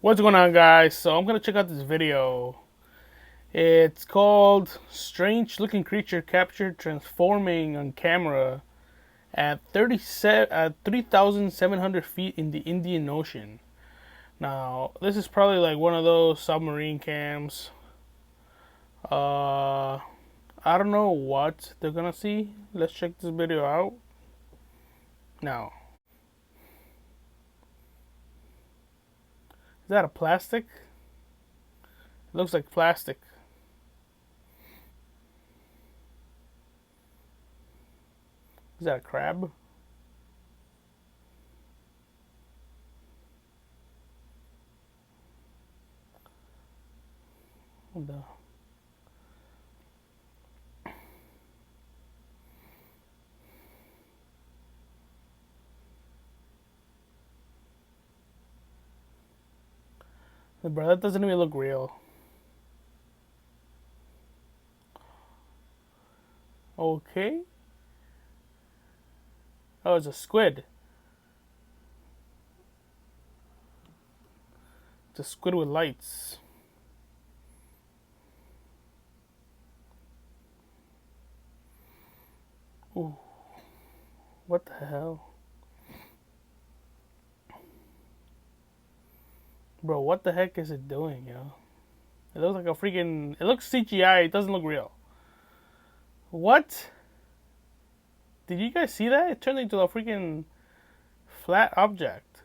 What's going on, guys? So I'm gonna check out this video. It's called "Strange Looking Creature Captured Transforming on Camera at 3,700 feet in the Indian Ocean." Now, this is probably like one of those submarine cams. I don't know what they're gonna see. Let's check this video out now. Is that a plastic? It looks like plastic. Is that a crab? What the? Bro, that doesn't even look real. Okay. Oh, it's a squid. It's a squid with lights. Ooh. What the hell? Bro, what the heck is it doing, yo? It looks like a freaking... It looks CGI. It doesn't look real. What? Did you guys see that? It turned into a freaking flat object.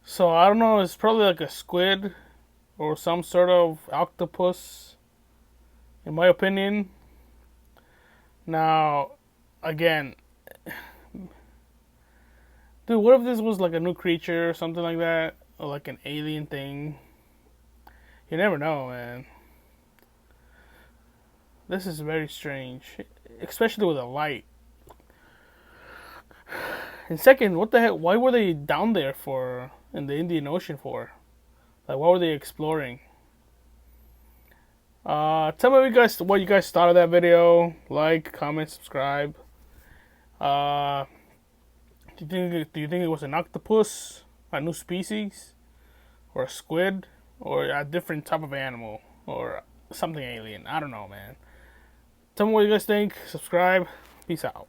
So, I don't know. It's probably like a squid or some sort of octopus, in my opinion. Now, again... Dude, what if this was like a new creature or something like that? Or like an alien thing? You never know, man. This is very strange. Especially with a light. And second, what the heck? Why were they down there for in the Indian Ocean for? Like, what were they exploring? Tell me what you guys thought of that video. Like, comment, subscribe. Do you think it was an octopus, a new species, or a squid, or a different type of animal, or something alien? I don't know, man. Tell me what you guys think. Subscribe. Peace out.